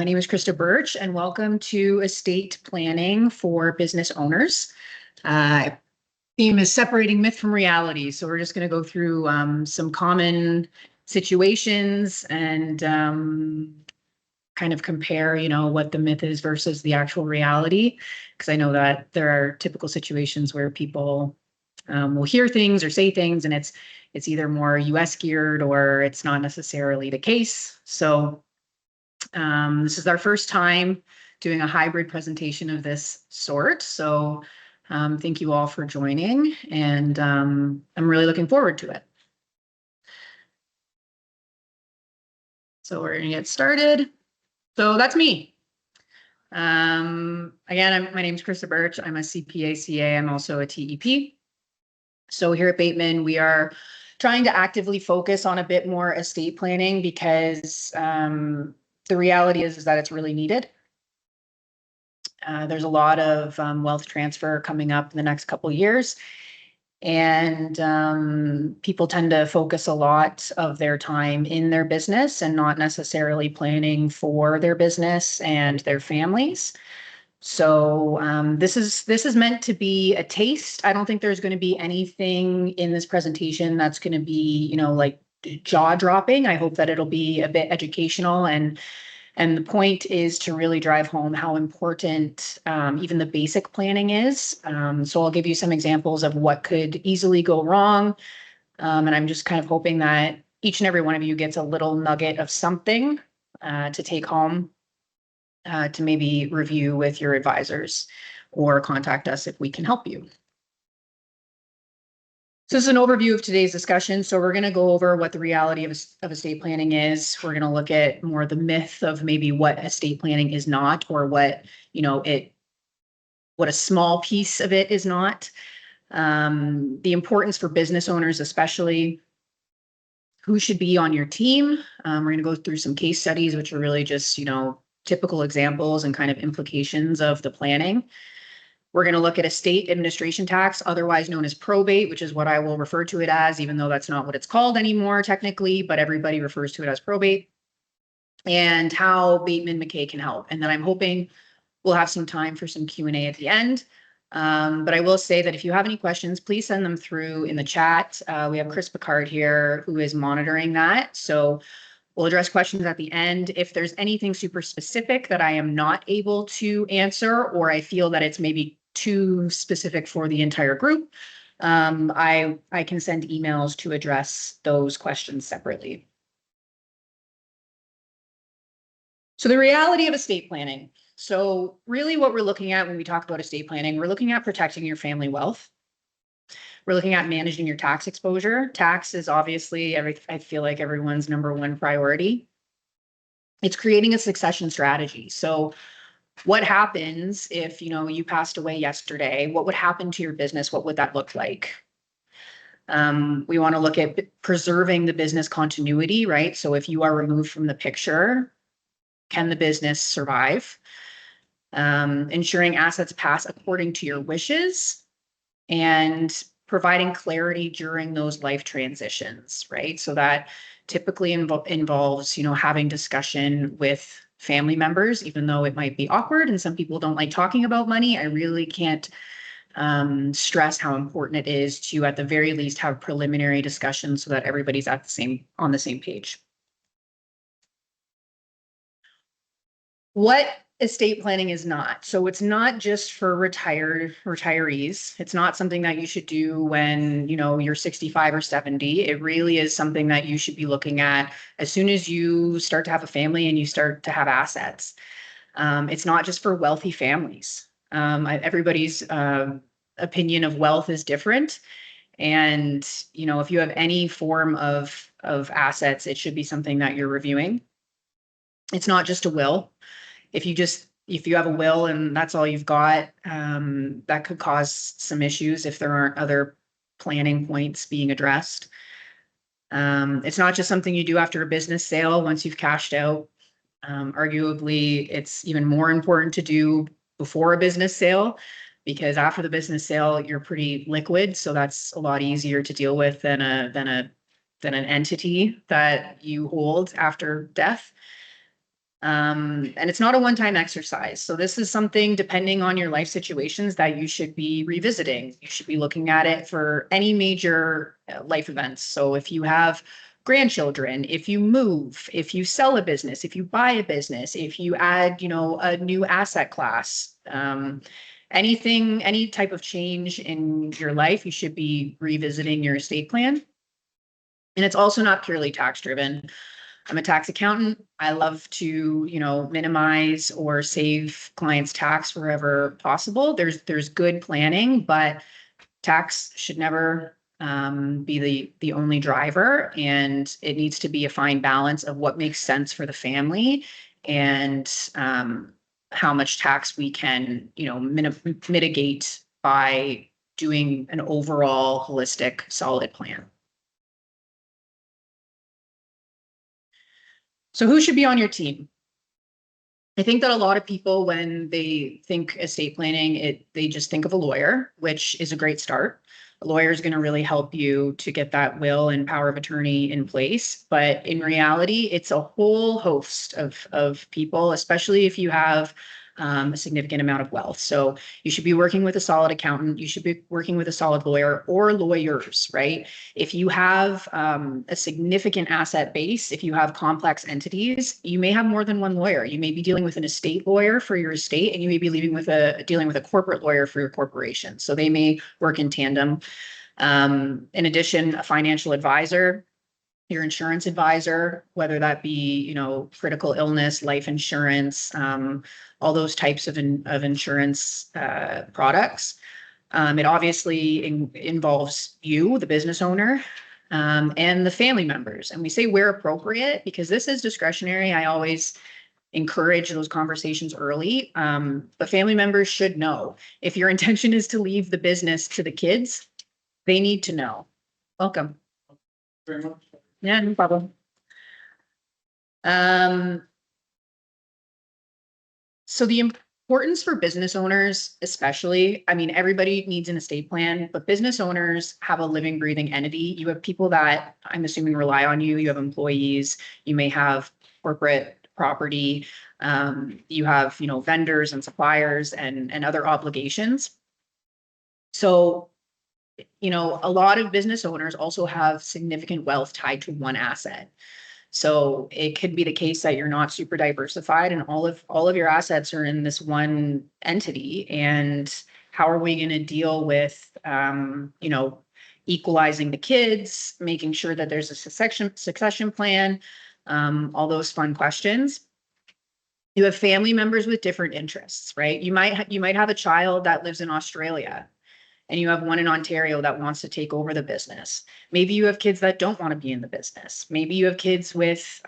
My name is Krista Burch, and welcome to Estate Planning for Business Owners. Theme is separating myth from reality. So we're just going to go through some common situations and kind of compare, what the myth is versus the actual reality. Because I know that there are typical situations where people will hear things or say things, and it's either more US geared or it's not necessarily the case. So this is our first time doing a hybrid presentation of this sort. So thank you all for joining, and I'm really looking forward to it. So we're going to get started. So that's me. Again, my name is Krista Burch. I'm a CPA CA. I'm also a TEP. So here at Bateman, we are trying to actively focus on a bit more estate planning because the reality is that it's really needed. There's a lot of wealth transfer coming up in the next couple of years, and people tend to focus a lot of their time in their business and not necessarily planning for their business and their families. So this is meant to be a taste. I don't think there's going to be anything in this presentation that's going to be, like jaw-dropping. I hope that it'll be a bit educational, and the point is to really drive home how important even the basic planning is. So I'll give you some examples of what could easily go wrong. And I'm just kind of hoping that each and every one of you gets a little nugget of something to take home to maybe review with your advisors or contact us if we can help you. So this is an overview of today's discussion. So we're going to go over what the reality of estate planning is. We're going to look at more the myth of maybe what estate planning is not, or what a small piece of it is not. The importance for business owners, especially who should be on your team. We're going to go through some case studies, which are really just, typical examples and kind of implications of the planning. We're going to look at estate administration tax, otherwise known as probate, which is what I will refer to it as, even though that's not what it's called anymore technically, but everybody refers to it as probate, and how Bateman MacKay can help. And then I'm hoping we'll have some time for some Q&A at the end. But I will say that if you have any questions, please send them through in the chat. We have Chris Picard here who is monitoring that. So we'll address questions at the end. If there's anything super specific that I am not able to answer, or I feel that it's maybe too specific for the entire group, I can send emails to address those questions separately. So the reality of estate planning. So really what we're looking at when we talk about estate planning, we're looking at protecting your family wealth. We're looking at managing your tax exposure. Tax is obviously, I feel like everyone's number one priority. It's creating a succession strategy. So what happens if, you passed away yesterday? What would happen to your business? What would that look like? We want to look at preserving the business continuity, right? So if you are removed from the picture, can the business survive? Ensuring assets pass according to your wishes, and providing clarity during those life transitions, right? So that typically involves, having discussion with family members, even though it might be awkward and some people don't like talking about money. I really can't stress how important it is to, at the very least, have preliminary discussions so that everybody's on the same page. What estate planning is not. So it's not just for retirees. It's not something that you should do when, you're 65 or 70. It really is something that you should be looking at as soon as you start to have a family and you start to have assets. It's not just for wealthy families. Everybody's opinion of wealth is different. And, if you have any form of assets, it should be something that you're reviewing. It's not just a will. If you have a will and that's all you've got, that could cause some issues if there aren't other planning points being addressed. It's not just something you do after a business sale once you've cashed out. Arguably, it's even more important to do before a business sale, because after the business sale, you're pretty liquid. So that's a lot easier to deal with than an entity that you hold after death. And it's not a one-time exercise. So this is something, depending on your life situations, that you should be revisiting. You should be looking at it for any major life events. So if you have grandchildren, if you move, if you sell a business, if you buy a business, if you add, a new asset class, anything, any type of change in your life, you should be revisiting your estate plan. And it's also not purely tax driven. I'm a tax accountant. I love to, minimize or save clients' tax wherever possible. There's good planning, but tax should never be the only driver, and it needs to be a fine balance of what makes sense for the family and how much tax we can, mitigate by doing an overall holistic, solid plan. So who should be on your team? I think that a lot of people, when they think estate planning, they just think of a lawyer, which is a great start. A lawyer is going to really help you to get that will and power of attorney in place. But in reality, it's a whole host of people, especially if you have a significant amount of wealth. So you should be working with a solid accountant. You should be working with a solid lawyer or lawyers, right? If you have a significant asset base, if you have complex entities, you may have more than one lawyer. You may be dealing with an estate lawyer for your estate, and you may be dealing with a corporate lawyer for your corporation. So they may work in tandem. In addition, a financial advisor, your insurance advisor, whether that be, critical illness, life insurance, all those types of insurance products. It obviously involves you, the business owner, and the family members. And we say where appropriate because this is discretionary. I always encourage those conversations early. But family members should know. If your intention is to leave the business to the kids, they need to know. Welcome. Very much. Yeah, no problem. So the importance for business owners, especially, I mean, everybody needs an estate plan, but business owners have a living, breathing entity. You have people that I'm assuming rely on you. You have employees. You may have corporate property. You have, vendors and suppliers and other obligations. So, a lot of business owners also have significant wealth tied to one asset. So it could be the case that you're not super diversified and all of your assets are in this one entity. And how are we going to deal with, equalizing the kids, making sure that there's a succession plan, all those fun questions. You have family members with different interests, right? You might have a child that lives in Australia and you have one in Ontario that wants to take over the business. Maybe you have kids that don't want to be in the business. Maybe you have kids with,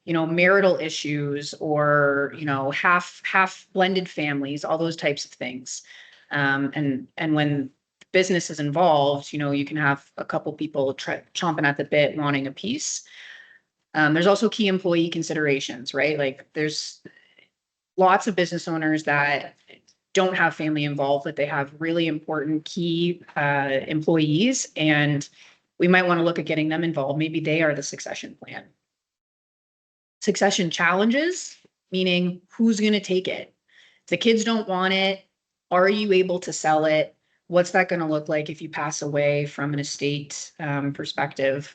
marital issues or, half blended families, all those types of things. And when business is involved, you can have a couple people chomping at the bit wanting a piece. There's also key employee considerations, right? Like there's lots of business owners that don't have family involved, but they have really important key employees, and we might want to look at getting them involved. Maybe they are the succession plan. Succession challenges, meaning who's going to take it? If the kids don't want it, are you able to sell it? What's that going to look like if you pass away from an estate perspective?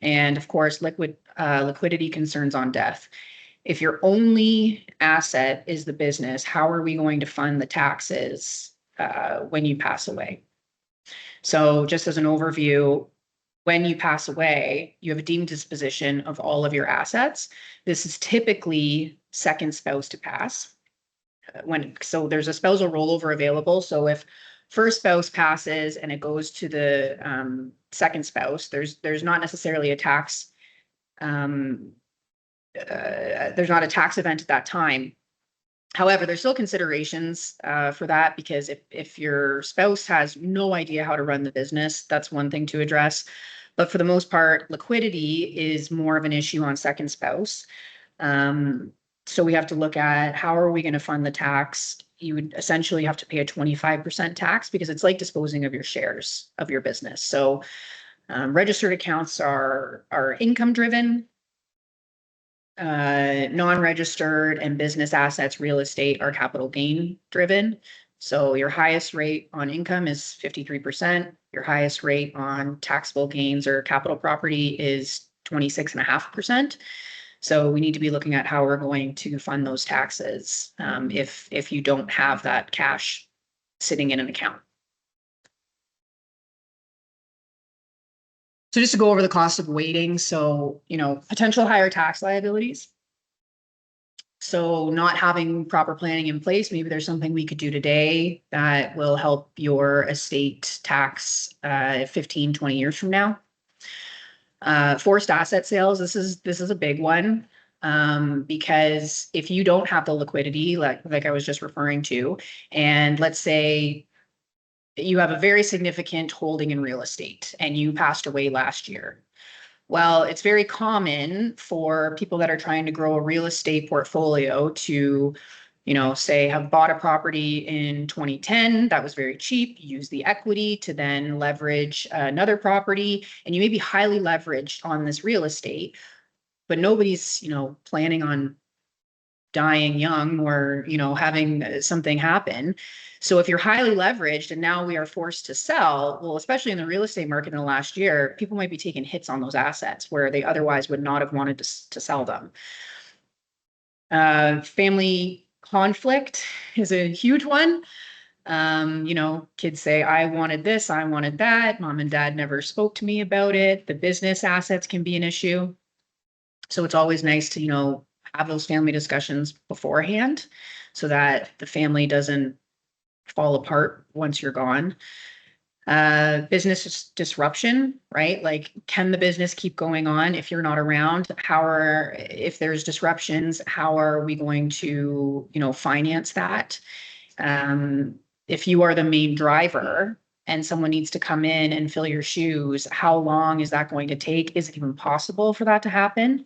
And of course, liquidity concerns on death. If your only asset is the business, how are we going to fund the taxes when you pass away? So just as an overview, when you pass away, you have a deemed disposition of all of your assets. This is typically second spouse to pass. So there's a spousal rollover available. So if first spouse passes and it goes to the second spouse, there's not necessarily a tax there's not a tax event at that time. However, there's still considerations for that because if your spouse has no idea how to run the business, that's one thing to address. But for the most part, liquidity is more of an issue on second spouse. So we have to look at how are we going to fund the tax? You would essentially have to pay a 25% tax because it's like disposing of your shares of your business. So registered accounts are income driven. Non-registered and business assets, real estate are capital gain driven. So your highest rate on income is 53%. Your highest rate on taxable gains or capital property is 26.5%. So we need to be looking at how we're going to fund those taxes if you don't have that cash sitting in an account. So just to go over the cost of waiting. So, potential higher tax liabilities. So not having proper planning in place, maybe there's something we could do today that will help your estate tax 15, 20 years from now. Forced asset sales, this is a big one. Because if you don't have the liquidity, like I was just referring to, and let's say you have a very significant holding in real estate and you passed away last year. Well, it's very common for people that are trying to grow a real estate portfolio to, say have bought a property in 2010 that was very cheap, use the equity to then leverage another property, and you may be highly leveraged on this real estate, but nobody's, planning on dying young or, having something happen. So if you're highly leveraged and now we are forced to sell, well, especially in the real estate market in the last year, people might be taking hits on those assets where they otherwise would not have wanted to sell them. Family conflict is a huge one. Kids say, I wanted this, I wanted that. Mom and dad never spoke to me about it. The business assets can be an issue. So it's always nice to, have those family discussions beforehand so that the family doesn't fall apart once you're gone. Business disruption, right? Like, can the business keep going on if you're not around? If there's disruptions, how are we going to, finance that? If you are the main driver and someone needs to come in and fill your shoes, how long is that going to take? Is it even possible for that to happen?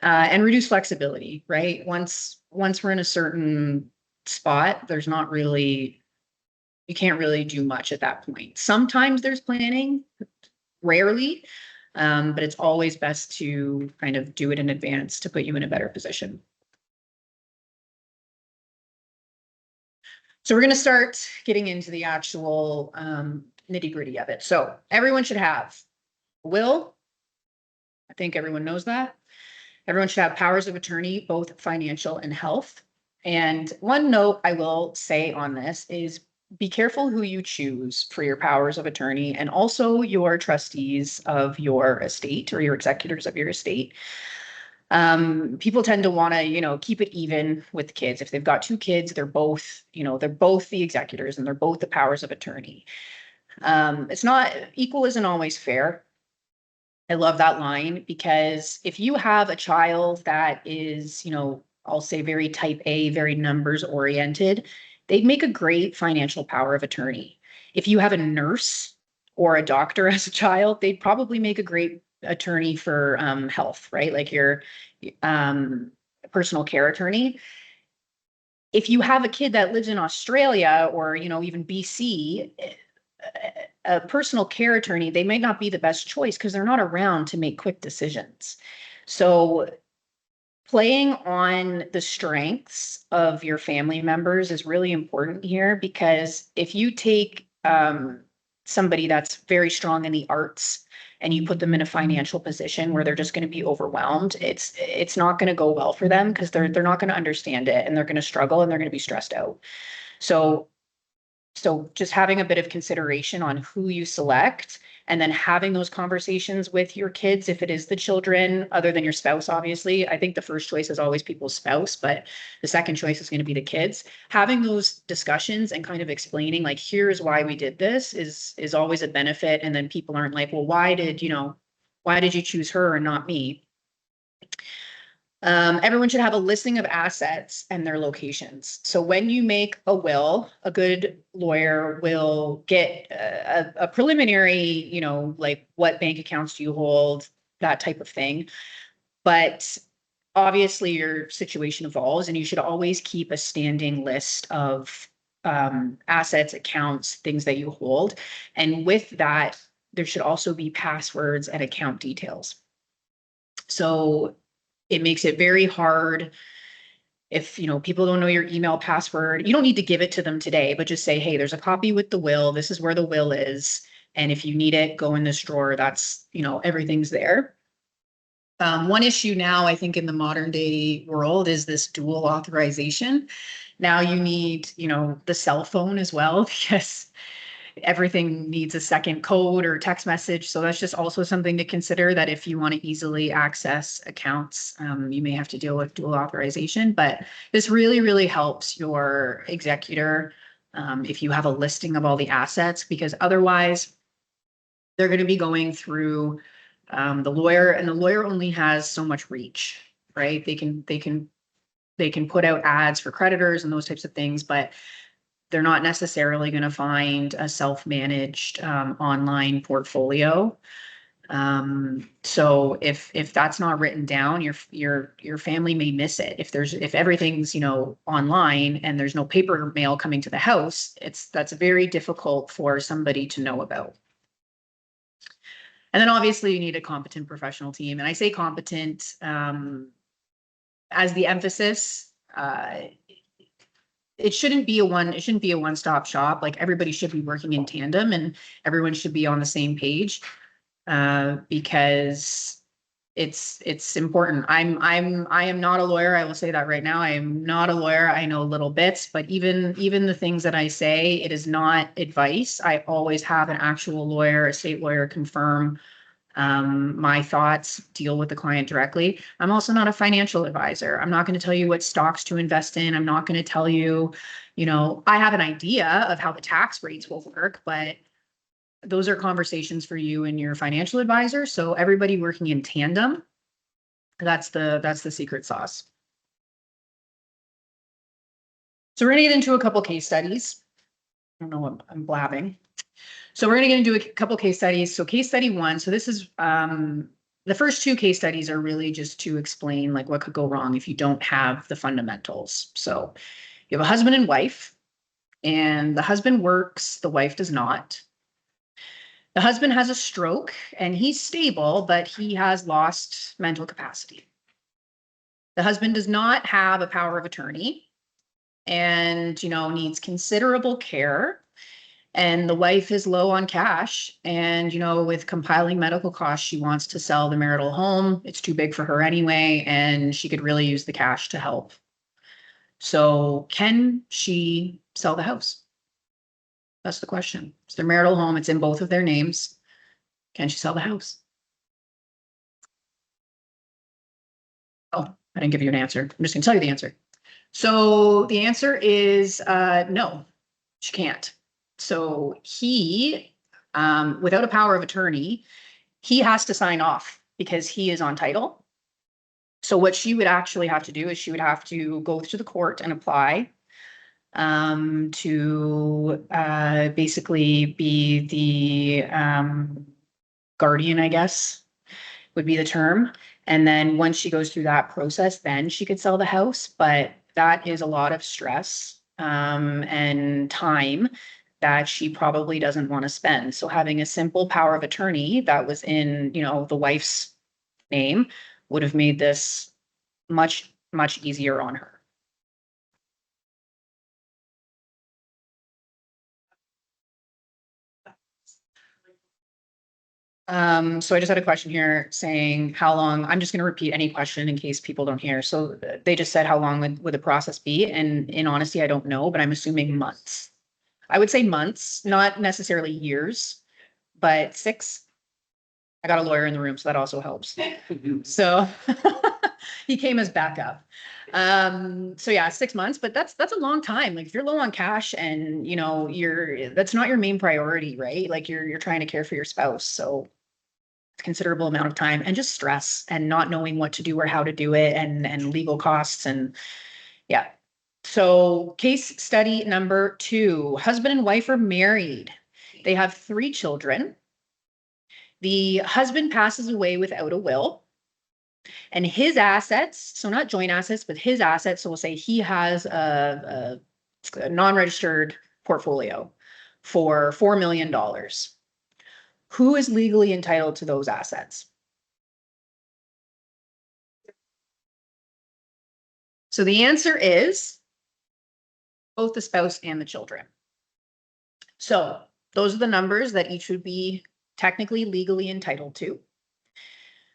And reduce flexibility, right? Once we're in a certain spot, you can't really do much at that point. Sometimes there's planning, rarely, but it's always best to kind of do it in advance to put you in a better position. So we're going to start getting into the actual nitty gritty of it. So everyone should have a will. I think everyone knows that. Everyone should have powers of attorney, both financial and health. And one note I will say on this is be careful who you choose for your powers of attorney and also your trustees of your estate or your executors of your estate. People tend to want to, keep it even with kids. If they've got two kids, they're both the executors and they're both the powers of attorney. It's not equal isn't always fair. I love that line because if you have a child that is, I'll say very type A, very numbers oriented, they'd make a great financial power of attorney. If you have a nurse or a doctor as a child, they'd probably make a great attorney for health, right? Like your personal care attorney. If you have a kid that lives in Australia or, even BC, a personal care attorney, they might not be the best choice because they're not around to make quick decisions. So playing on the strengths of your family members is really important here because if you take somebody that's very strong in the arts and you put them in a financial position where they're just going to be overwhelmed, it's not going to go well for them because they're not going to understand it and they're going to struggle and they're going to be stressed out. So just having a bit of consideration on who you select and then having those conversations with your kids, if it is the children, other than your spouse, obviously. I think the first choice is always people's spouse, but the second choice is going to be the kids. Having those discussions and kind of explaining like, here's why we did this is always a benefit. And then people aren't like, well, why did you choose her and not me? Everyone should have a listing of assets and their locations. So when you make a will, a good lawyer will get a preliminary, like what bank accounts do you hold, that type of thing. But obviously your situation evolves and you should always keep a standing list of assets, accounts, things that you hold. And with that, there should also be passwords and account details. So It makes it very hard if, people don't know your email password. You don't need to give it to them today, but just say, hey, there's a copy with the will. This is where the will is. And if you need it, go in this drawer. That's, everything's there. One issue now, I think, in the modern day world is this dual authorization. Now you need, the cell phone as well, because everything needs a second code or text message. So that's just also something to consider, that if you want to easily access accounts, you may have to deal with dual authorization. But this really, really helps your executor if you have a listing of all the assets, because otherwise they're going to be going through the lawyer, and the lawyer only has so much reach, right? They can put out ads for creditors and those types of things, but they're not necessarily going to find a self-managed online portfolio. So if that's not written down, your family may miss it. If everything's, online and there's no paper mail coming to the house, that's very difficult for somebody to know about. And then obviously you need a competent professional team. And I say competent as the emphasis. It shouldn't be a one-stop shop. Like, everybody should be working in tandem and everyone should be on the same page because it's important. I am not a lawyer. I will say that right now. I am not a lawyer. I know little bits, but even the things that I say, it is not advice. I always have an actual lawyer, a state lawyer, confirm my thoughts, deal with the client directly. I'm also not a financial advisor. I'm not going to tell you what stocks to invest in. I'm not going to tell you, I have an idea of how the tax rates will work, but those are conversations for you and your financial advisor. So everybody working in tandem, that's the secret sauce. So we're going to get into a couple case studies. I don't know what I'm blabbing. So we're going to get into a couple case studies. So case study one. So this is the first two case studies are really just to explain like what could go wrong if you don't have the fundamentals. So you have a husband and wife, and the husband works, the wife does not. The husband has a stroke and he's stable, but he has lost mental capacity. The husband does not have a power of attorney and, needs considerable care. And the wife is low on cash. And, with compiling medical costs, she wants to sell the marital home. It's too big for her anyway, and she could really use the cash to help. So can she sell the house? That's the question. It's their marital home. It's in both of their names. Can she sell the house? Oh, I didn't give you an answer. I'm just going to tell you the answer. So the answer is no, she can't. So he, without a power of attorney, he has to sign off because he is on title. So what she would actually have to do is she would have to go to the court and apply to basically be the guardian, I guess, would be the term. And then once she goes through that process, then she could sell the house. But that is a lot of stress and time that she probably doesn't want to spend. So having a simple power of attorney that was in, the wife's name would have made this much, much easier on her. So I just had a question here saying how long, I'm just going to repeat any question in case people don't hear. So they just said, how long would the process be? And in honesty, I don't know, but I'm assuming months. I would say months, not necessarily years, but 6. I got a lawyer in the room, so that also helps. So he came as backup. So yeah, 6 months, but that's a long time. Like, if you're low on cash and that's not your main priority, right? Like, you're trying to care for your spouse. So considerable amount of time and just stress and not knowing what to do or how to do it, and legal costs, and yeah. So case study number 2, husband and wife are married. They have 3 children. The husband passes away without a will, and his assets, so not joint assets, but his assets. So we'll say he has a non-registered portfolio for $4 million. Who is legally entitled to those assets? So the answer is both the spouse and the children. So those are the numbers that each would be technically legally entitled to.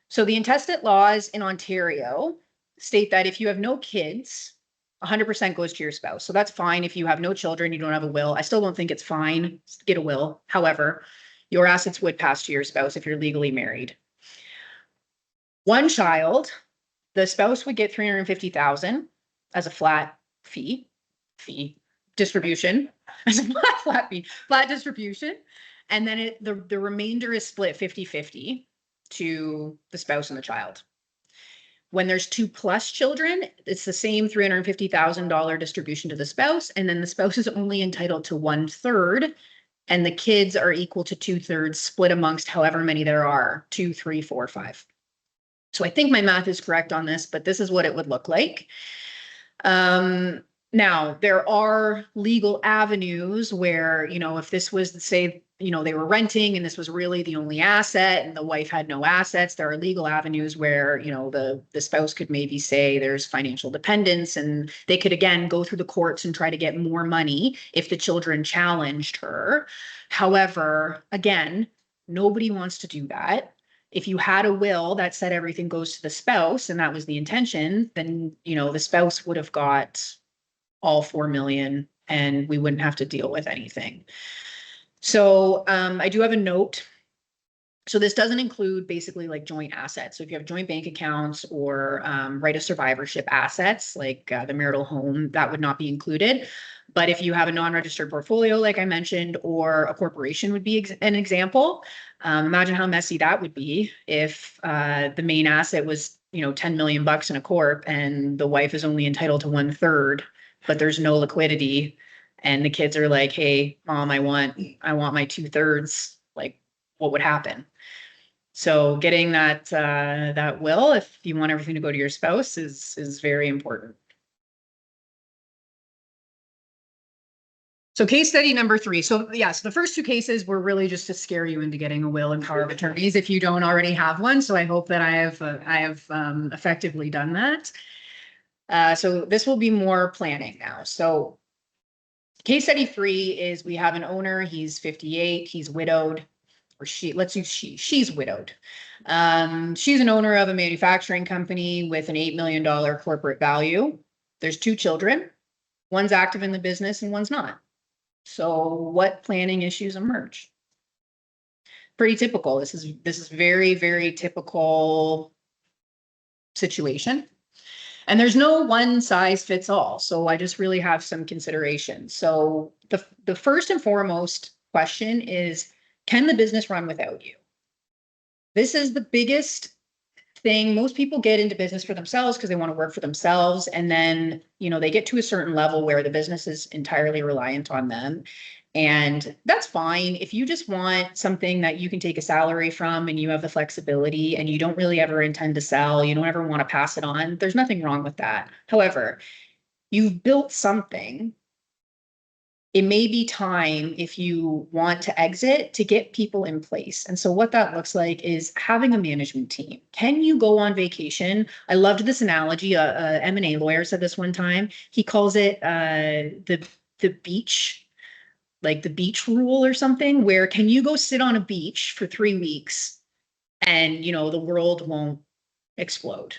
So the intestate laws in Ontario state that if you have no kids, 100% goes to your spouse. So that's fine if you have no children, you don't have a will. I still don't think it's fine to get a will. However, your assets would pass to your spouse if you're legally married. One child, the spouse would get 350,000 as a flat fee distribution, as a flat distribution. And then the remainder is split 50-50 to the spouse and the child. When there's 2+ children, it's the same $350,000 distribution to the spouse, and then the spouse is only entitled to 1/3, and the kids are equal to 2/3 split amongst however many there are, 2, 3, 4, 5. So I think my math is correct on this, but this is what it would look like. Now, there are legal avenues where, if this was, say, they were renting and this was really the only asset and the wife had no assets, there are legal avenues where, the spouse could maybe say there's financial dependence, and they could, again, go through the courts and try to get more money if the children challenged her. However, again, nobody wants to do that. If you had a will that said everything goes to the spouse and that was the intention, then, the spouse would have got all 4 million and we wouldn't have to deal with anything. So I do have a note. So this doesn't include basically like joint assets. So if you have joint bank accounts or right of survivorship assets, like the marital home, that would not be included. But if you have a non-registered portfolio, like I mentioned, or a corporation would be an example. Imagine how messy that would be if the main asset was, 10 million bucks in a corp and the wife is only entitled to 1/3, but there's no liquidity. And the kids are like, hey, mom, I want my 2/3. Like, what would happen? So getting that will, if you want everything to go to your spouse, is very important. So case study number 3. So yes, the first 2 cases were really just to scare you into getting a will and power of attorneys if you don't already have one. So I hope that I have effectively done that. So this will be more planning now. So case study 3 is we have an owner. He's 58. He's widowed, or let's use she's widowed. She's an owner of a manufacturing company with an $8 million corporate value. There's 2 children. One's active in the business and one's not. So what planning issues emerge? Pretty typical. This is very, very typical situation. And there's no one size fits all. So I just really have some considerations. So the first and foremost question is, can the business run without you? This is the biggest thing. Most people get into business for themselves because they want to work for themselves. And then, they get to a certain level where the business is entirely reliant on them. And that's fine. If you just want something that you can take a salary from and you have the flexibility and you don't really ever intend to sell, you don't ever want to pass it on, there's nothing wrong with that. However, you've built something. It may be time, if you want to exit, to get people in place. And so what that looks like is having a management team. Can you go on vacation? I loved this analogy. A M&A lawyer said this one time. He calls it the beach, like the beach rule or something, where can you go sit on a beach for 3 weeks and, the world won't explode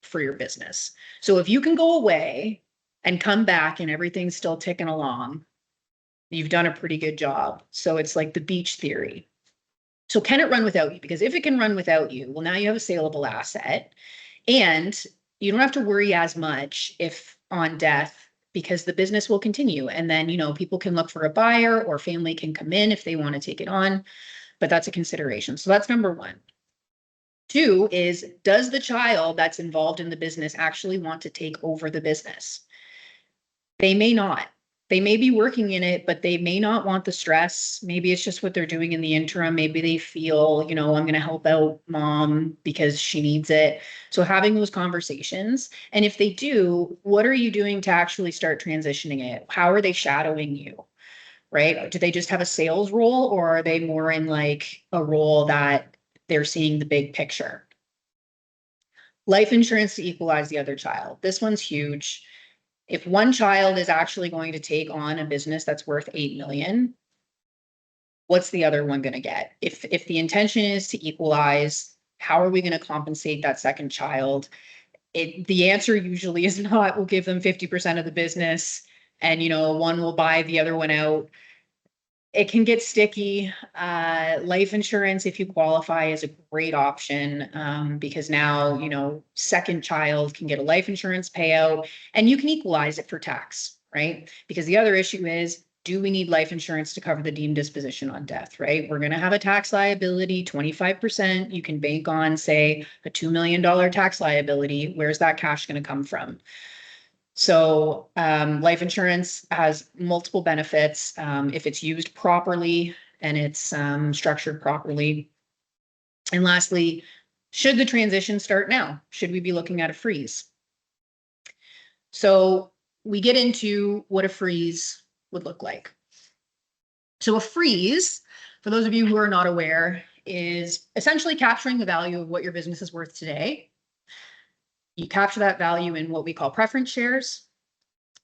for your business. So if you can go away and come back and everything's still ticking along, you've done a pretty good job. So it's like the beach theory. So can it run without you? Because if it can run without you, well, now you have a saleable asset and you don't have to worry as much if on death, because the business will continue. And then, people can look for a buyer or family can come in if they want to take it on, but that's a consideration. So that's number 1. 2 is, does the child that's involved in the business actually want to take over the business? They may not. They may be working in it, but they may not want the stress. Maybe it's just what they're doing in the interim. Maybe they feel, I'm going to help out mom because she needs it. So having those conversations. And if they do, what are you doing to actually start transitioning it? How are they shadowing you? Right? Do they just have a sales role, or are they more in like a role that they're seeing the big picture? Life insurance to equalize the other child. This one's huge. If one child is actually going to take on a business that's worth 8 million, what's the other one going to get? If the intention is to equalize, how are we going to compensate that second child? The answer usually is not, we'll give them 50% of the business and, one will buy the other one out. It can get sticky. Life insurance, if you qualify, is a great option because now, second child can get a life insurance payout and you can equalize it for tax, right? Because the other issue is, do we need life insurance to cover the deemed disposition on death, right? We're going to have a tax liability, 25%. You can bank on, say, a $2 million tax liability. Where's that cash going to come from? So life insurance has multiple benefits if it's used properly and it's structured properly. And lastly, should the transition start now? Should we be looking at a freeze? So we get into what a freeze would look like. So a freeze, for those of you who are not aware, is essentially capturing the value of what your business is worth today. You capture that value in what we call preference shares,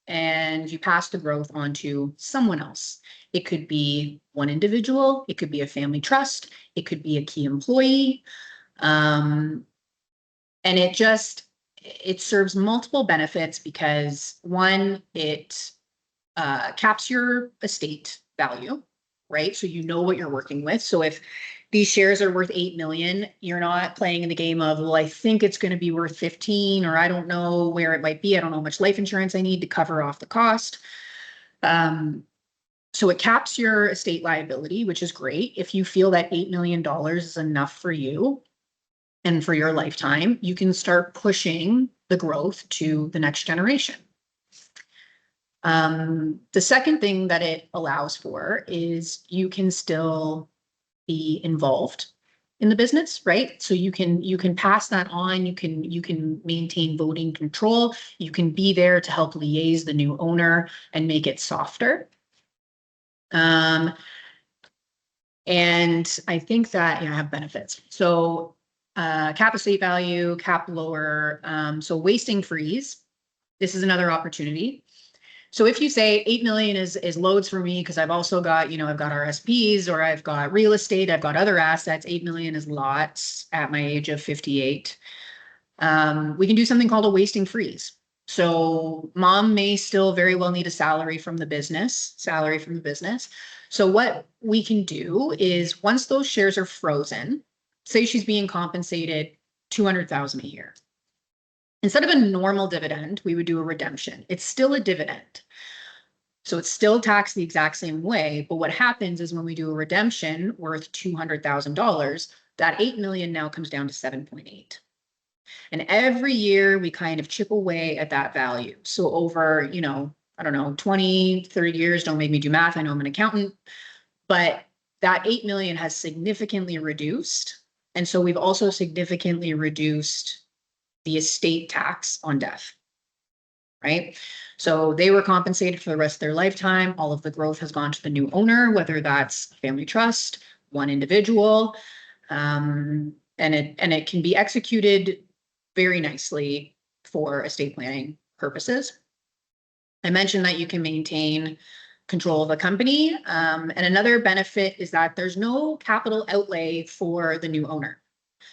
and you pass the growth on to someone else. It could be one individual, it could be a family trust, it could be a key employee. And it serves multiple benefits because one, it caps your estate value, right? So you know what you're working with. So if these shares are worth 8 million, you're not playing in the game of, well, I think it's going to be worth 15, or I don't know where it might be. I don't know how much life insurance I need to cover off the cost. So it caps your estate liability, which is great. If you feel that $8 million is enough for you and for your lifetime, you can start pushing the growth to the next generation. The second thing that it allows for is you can still be involved in the business, right? So you can pass that on, you can maintain voting control, you can be there to help liaise the new owner and make it softer. And I think that I have benefits. So cap estate value, cap lower, so wasting freeze. This is another opportunity. So if you say 8 million is loads for me, because I've also got, I've got RSPs or I've got real estate, I've got other assets, 8 million is lots at my age of 58. We can do something called a wasting freeze. So mom may still very well need a salary from the business. So what we can do is once those shares are frozen, say she's being compensated 200,000 a year. Instead of a normal dividend, we would do a redemption. It's still a dividend. So it's still taxed the exact same way. But what happens is when we do a redemption worth $200,000, that 8 million now comes down to 7.8. And every year we kind of chip away at that value. So over, I don't know, 20, 30 years, don't make me do math. I know I'm an accountant, but that 8 million has significantly reduced. And so we've also significantly reduced the estate tax on death, right? So they were compensated for the rest of their lifetime. All of the growth has gone to the new owner, whether that's a family trust, one individual, and it can be executed very nicely for estate planning purposes. I mentioned that you can maintain control of the company. And another benefit is that there's no capital outlay for the new owner.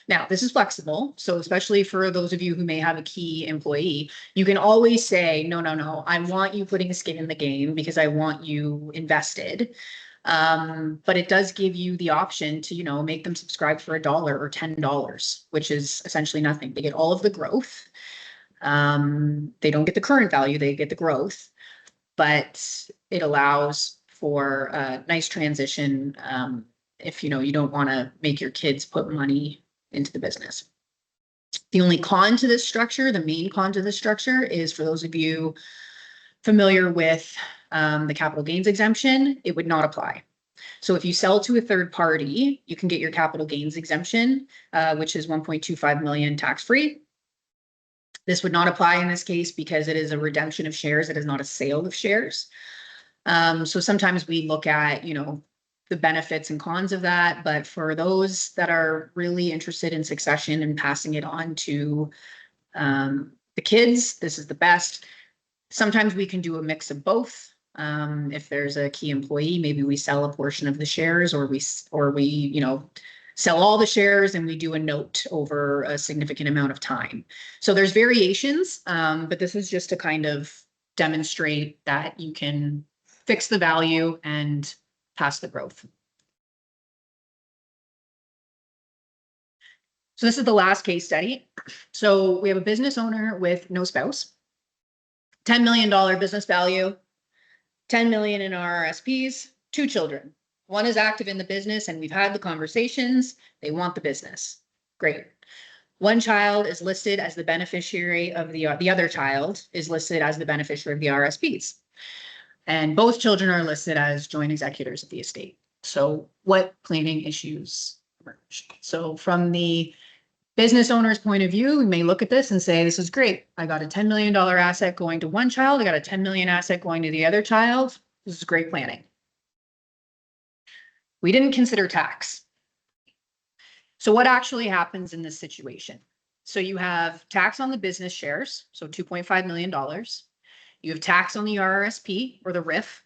Now, this is flexible. So especially for those of you who may have a key employee, you can always say, no, I want you putting skin in the game because I want you invested. But it does give you the option to, make them subscribe for $1 or $10, which is essentially nothing. They get all of the growth. They don't get the current value, they get the growth, but it allows for a nice transition if, you don't want to make your kids put money into the business. The only con to this structure, the main con to this structure is for those of you familiar with the capital gains exemption, it would not apply. So if you sell to a third party, you can get your capital gains exemption, which is 1.25 million tax-free. This would not apply in this case because it is a redemption of shares. It is not a sale of shares. So sometimes we look at, the benefits and cons of that. But for those that are really interested in succession and passing it on to the kids, this is the best. Sometimes we can do a mix of both. If there's a key employee, maybe we sell a portion of the shares, or we sell all the shares and we do a note over a significant amount of time. So there's variations, but this is just to kind of demonstrate that you can fix the value and pass the growth. So this is the last case study. So we have a business owner with no spouse, $10 million business value, 10 million in RRSPs, 2 children. One is active in the business and we've had the conversations. They want the business. Great. One child is listed as the beneficiary of the other child is listed as the beneficiary of the RSPs. And both children are listed as joint executors of the estate. So what planning issues emerge? So from the business owner's point of view, we may look at this and say, this is great. I got a $10 million asset going to one child. I got a 10 million asset going to the other child. This is great planning. We didn't consider tax. So what actually happens in this situation? So you have tax on the business shares, so $2.5 million. You have tax on the RRSP or the RIF,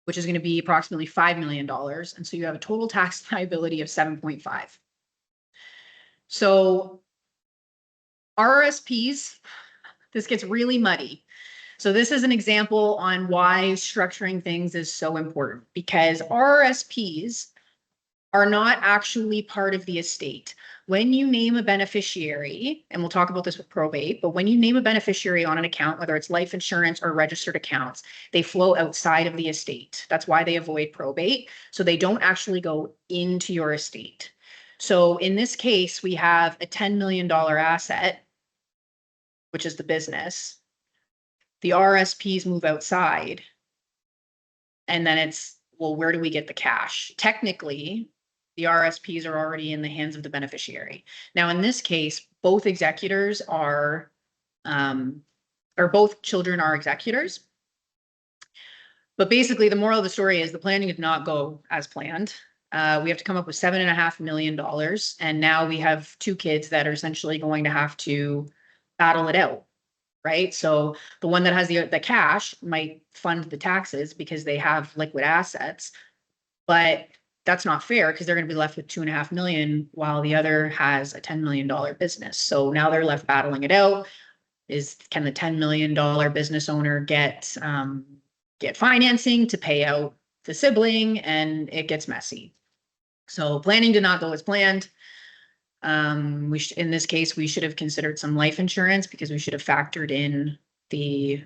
which is going to be approximately $5 million. And so you have a total tax liability of 7.5. So RRSPs, this gets really muddy. So this is an example on why structuring things is so important, because RRSPs are not actually part of the estate. When you name a beneficiary, and we'll talk about this with probate, but when you name a beneficiary on an account, whether it's life insurance or registered accounts, they flow outside of the estate. That's why they avoid probate. So they don't actually go into your estate. So in this case, we have a $10 million asset, which is the business. The RSPs move outside. And then it's, well, where do we get the cash? Technically, the RSPs are already in the hands of the beneficiary. Now, in this case, both executors are, or both children are executors. But basically, the moral of the story is the planning did not go as planned. We have to come up with $7.5 million. And now we have 2 kids that are essentially going to have to battle it out, right? So the one that has the cash might fund the taxes because they have liquid assets, but that's not fair because they're going to be left with $2.5 million while the other has a $10 million business. So now they're left battling it out. Can the $10 million business owner get financing to pay out the sibling? And it gets messy. So planning did not go as planned. In this case, we should have considered some life insurance because we should have factored in the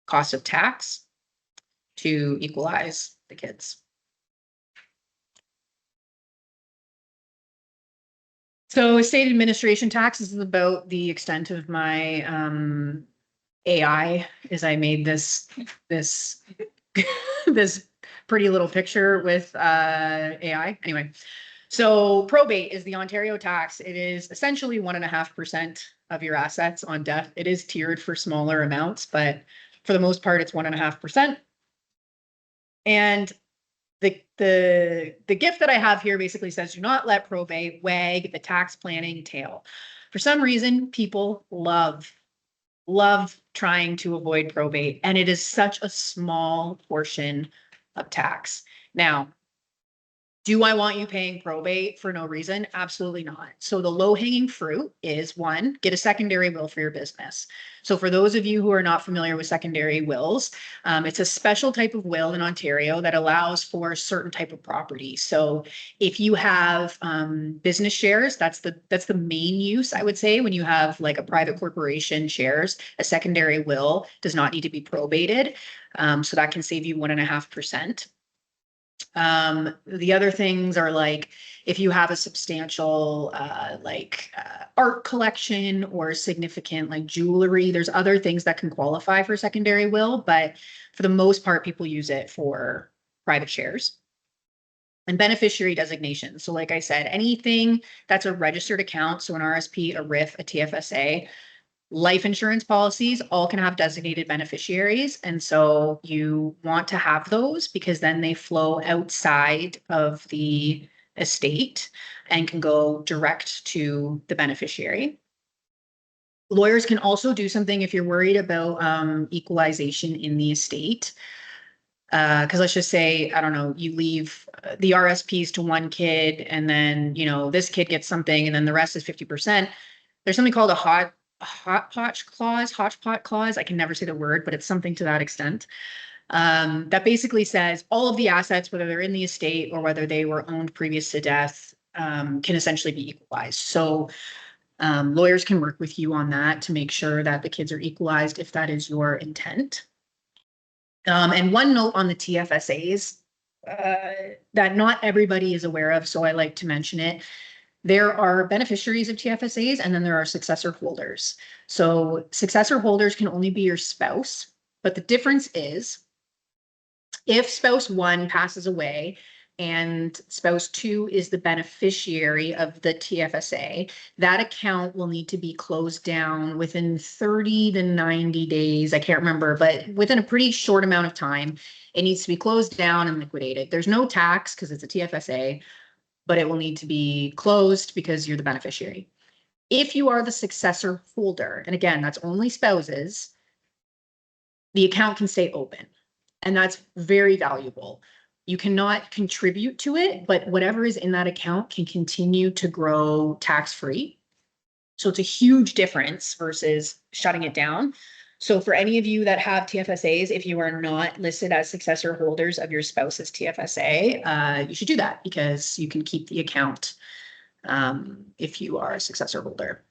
cost of tax to equalize the kids. So estate administration tax is about the extent of my AI as I made this this pretty little picture with AI. Anyway, so probate is the Ontario tax. It is essentially 1.5% of your assets on death. It is tiered for smaller amounts, but for the most part, it's 1.5%. And the gift that I have here basically says, do not let probate wag the tax planning tail. For some reason, people love trying to avoid probate, and it is such a small portion of tax. Now, do I want you paying probate for no reason? Absolutely not. So the low-hanging fruit is, 1, get a secondary will for your business. So for those of you who are not familiar with secondary wills, it's a special type of will in Ontario that allows for a certain type of property. So if you have business shares, that's the main use, I would say, when you have like a private corporation shares. A secondary will does not need to be probated. So that can save you 1.5%. The other things are like if you have a substantial art collection or significant like jewelry, there's other things that can qualify for secondary will, but for the most part, people use it for private shares. And beneficiary designation. So like I said, anything that's a registered account, so an RSP, a RIF, a TFSA, Life insurance policies all can have designated beneficiaries. And so you want to have those because then they flow outside of the estate and can go direct to the beneficiary. Lawyers can also do something if you're worried about equalization in the estate. Because let's just say, I don't know, you leave the RSPs to one kid and then, this kid gets something and then the rest is 50%. There's something called a hodgepodge clause. I can never say the word, but it's something to that extent. That basically says all of the assets, whether they're in the estate or whether they were owned previous to death, can essentially be equalized. So lawyers can work with you on that to make sure that the kids are equalized if that is your intent. And one note on the TFSAs that not everybody is aware of, so I like to mention it. There are beneficiaries of TFSAs, and then there are successor holders. So successor holders can only be your spouse, but the difference is if spouse one passes away and spouse two is the beneficiary of the TFSA, that account will need to be closed down within 30 to 90 days. I can't remember, but within a pretty short amount of time, it needs to be closed down and liquidated. There's no tax because it's a TFSA, but it will need to be closed because you're the beneficiary. If you are the successor holder, and again, that's only spouses, the account can stay open. And that's very valuable. You cannot contribute to it, but whatever is in that account can continue to grow tax-free. So it's a huge difference versus shutting it down. So for any of you that have TFSAs, if you are not listed as successor holders of your spouse's TFSA, you should do that because you can keep the account if you are a successor holder.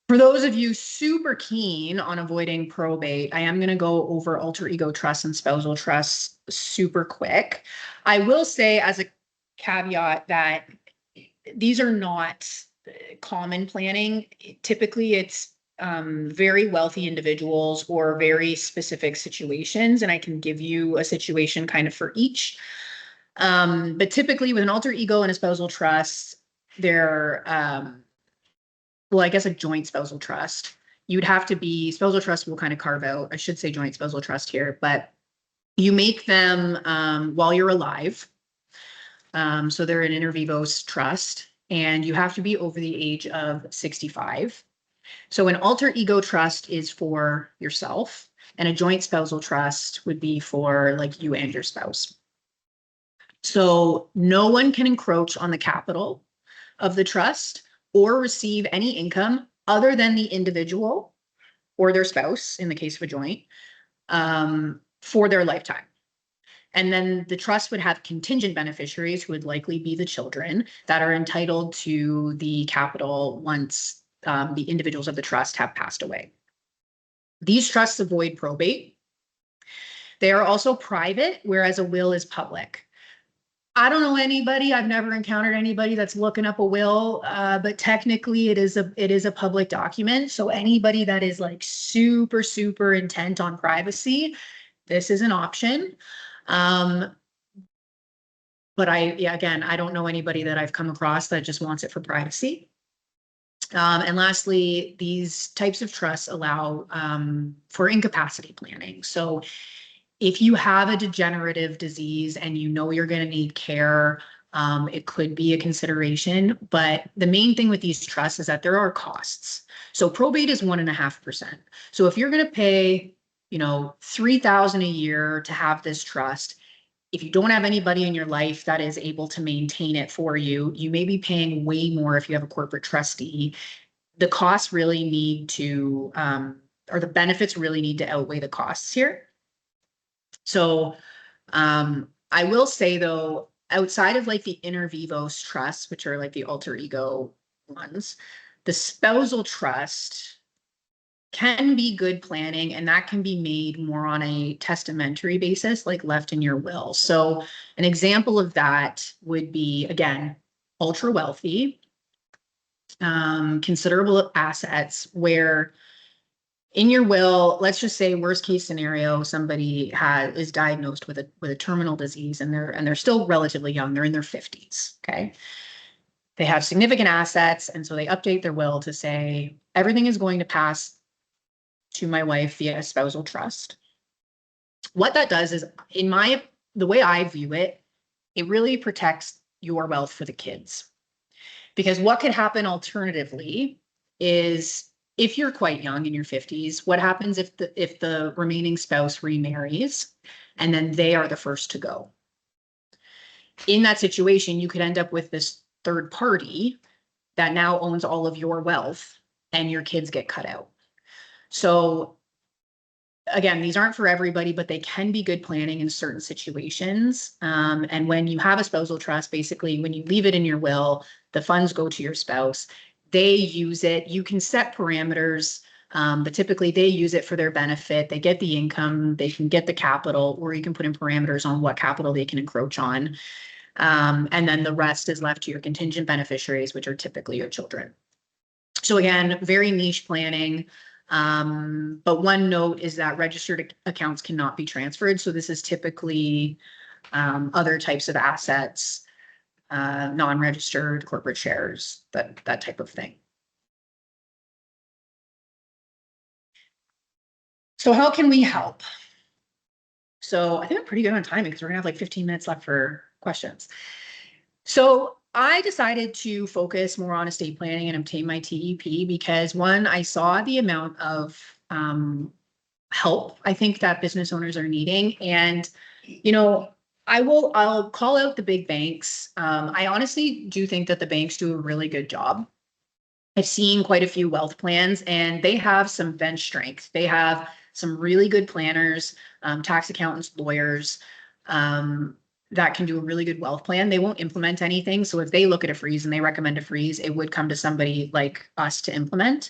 For those of you super keen on avoiding probate, I am going to go over alter ego trusts and spousal trusts super quick. I will say as a caveat that these are not common planning. Typically, it's very wealthy individuals or very specific situations, and I can give you a situation kind of for each. But typically with an alter ego and a spousal trust, they're well, I guess a joint spousal trust. You'd have to be, spousal trust will kind of carve out, I should say joint spousal trust here, but you make them while you're alive. So they're an inter vivos trust, and you have to be over the age of 65. So an alter ego trust is for yourself, and a joint spousal trust would be for like you and your spouse. So no one can encroach on the capital of the trust or receive any income other than the individual or their spouse, in the case of a joint, for their lifetime. And then the trust would have contingent beneficiaries who would likely be the children that are entitled to the capital once the individuals of the trust have passed away. These trusts avoid probate. They are also private, whereas a will is public. I don't know anybody, I've never encountered anybody that's looking up a will, but technically it is a public document. So anybody that is like super, super intent on privacy, this is an option. But again, I don't know anybody that I've come across that just wants it for privacy. And lastly, these types of trusts allow for incapacity planning. So if you have a degenerative disease and you know you're going to need care, it could be a consideration. But the main thing with these trusts is that there are costs. So probate is 1.5%. So if you're going to pay, $3,000 a year to have this trust, if you don't have anybody in your life that is able to maintain it for you, you may be paying way more if you have a corporate trustee. The costs really need to, or the benefits really need to outweigh the costs here. So I will say though, outside of like the inter vivos trusts, which are like the alter ego ones, the spousal trust can be good planning, and that can be made more on a testamentary basis, like left in your will. So an example of that would be, again, ultra wealthy, considerable assets where in your will, let's just say worst case scenario, somebody is diagnosed with a terminal disease and they're still relatively young, they're in their 50s. Okay. they have significant assets, and so they update their will to say everything is going to pass to my wife via a spousal trust. What that does is, the way I view it, it really protects your wealth for the kids. Because what could happen alternatively is, if you're quite young in your 50s, what happens if the remaining spouse remarries and then they are the first to go? In that situation, you could end up with this third party that now owns all of your wealth and your kids get cut out. So again, these aren't for everybody, but they can be good planning in certain situations. And when you have a spousal trust, basically, when you leave it in your will, the funds go to your spouse. They use it. You can set parameters, but typically they use it for their benefit. They get the income, they can get the capital, or you can put in parameters on what capital they can encroach on. And then the rest is left to your contingent beneficiaries, which are typically your children. So again, very niche planning. But one note is that registered accounts cannot be transferred. So this is typically other types of assets, non-registered corporate shares, that type of thing. So how can we help? So I think I'm pretty good on timing because we're gonna have like 15 minutes left for questions. So I decided to focus more on estate planning and obtain my TEP because, one, I saw the amount of help I think that business owners are needing. And, you know, I'll call out the big banks. I honestly do think that the banks do a really good job. I've seen quite a few wealth plans and they have some bench strength. They have some really good planners, tax accountants, lawyers, that can do a really good wealth plan. They won't implement anything. So if they look at a freeze and they recommend a freeze, it would come to somebody like us to implement.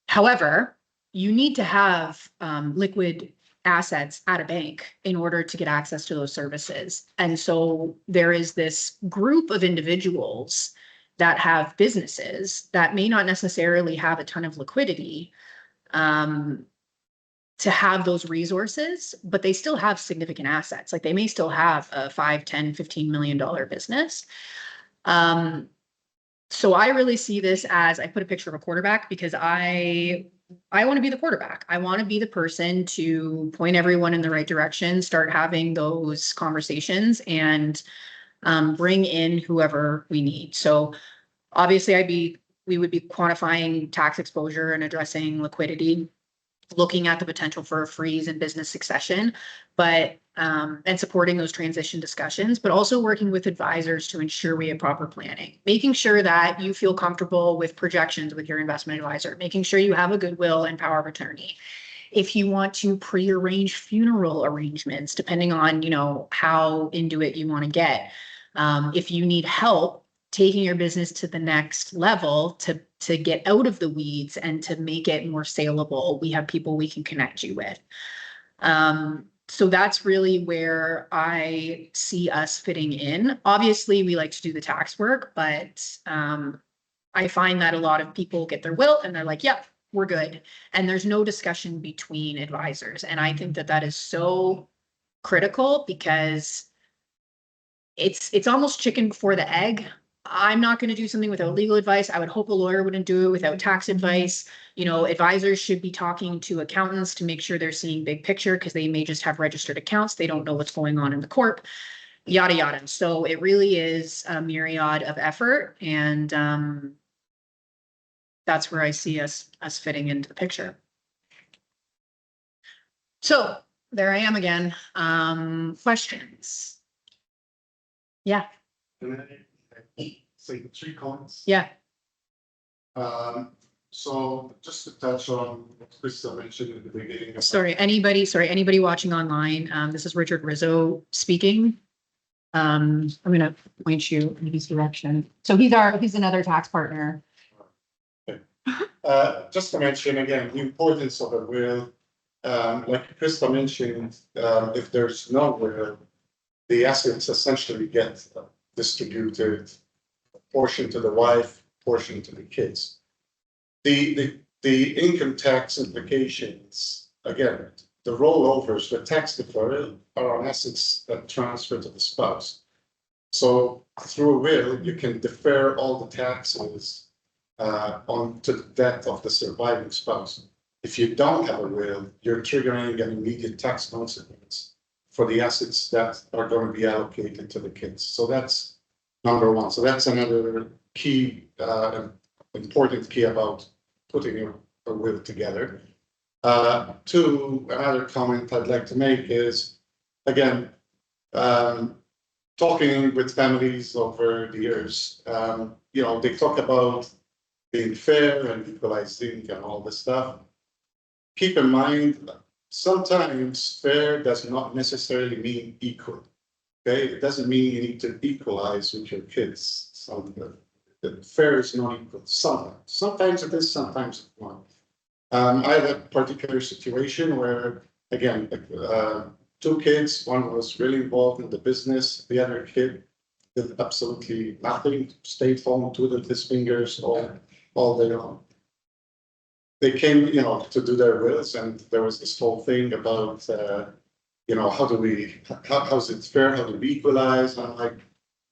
However, you need to have liquid assets at a bank in order to get access to those services. And so there is this group of individuals that have businesses that may not necessarily have a ton of liquidity to have those resources, but they still have significant assets. Like they may still have a 5, 10, $15 million business. So I really see this as, I put a picture of a quarterback because I want to be the quarterback. I want to be the person to point everyone in the right direction, start having those conversations, and bring in whoever we need. So obviously we would be quantifying tax exposure and addressing liquidity, looking at the potential for a freeze and business succession, but and supporting those transition discussions, but also working with advisors to ensure we have proper planning, making sure that you feel comfortable with projections with your investment advisor, making sure you have a goodwill and power of attorney. If you want to pre-arrange funeral arrangements, depending on, you know, how into it you want to get. If you need help taking your business to the next level to get out of the weeds and to make it more saleable, we have people we can connect you with. So that's really where I see us fitting in. Obviously, we like to do the tax work, but I find that a lot of people get their will and they're like, yep, we're good. And there's no discussion between advisors. And I think that that is so critical because it's almost chicken before the egg. I'm not going to do something without legal advice. I would hope a lawyer wouldn't do it without tax advice. You know, advisors should be talking to accountants to make sure they're seeing big picture because they may just have registered accounts. They don't know what's going on in the corp, yada, yada. So it really is a myriad of effort. And that's where I see us fitting into the picture. So there I am again. Questions? Yeah. Say 3 comments. Yeah. So just to touch on what Krista mentioned at the beginning. Sorry, anybody watching online. This is Richard Rizzo speaking. I'm going to point you in his direction. So he's another tax partner. Okay. Just to mention again, the importance of a will. Like Krista mentioned, if there's no will, the assets essentially get distributed, portion to the wife, portion to the kids. The income tax implications, again, the rollovers, the tax deferral are on assets that transfer to the spouse. So through a will, you can defer all the taxes on to the death of the surviving spouse. If you don't have a will, you're triggering an immediate tax consequence for the assets that are going to be allocated to the kids. So that's number one. So that's another key, important key about putting a will together. Two, another comment I'd like to make is, again, talking with families over the years, they talk about being fair and equalizing and all this stuff. Keep in mind, sometimes fair does not necessarily mean equal. Okay, it doesn't mean you need to equalize with your kids. Fair is not equal. Sometimes it is, sometimes it's not. I had a particular situation where, again, two kids, one was really involved in the business, the other kid did absolutely nothing, stayed home, twiddled his fingers all day long. They came, to do their wills, and there was this whole thing about, how's it fair? How do we equalize? And I'm like,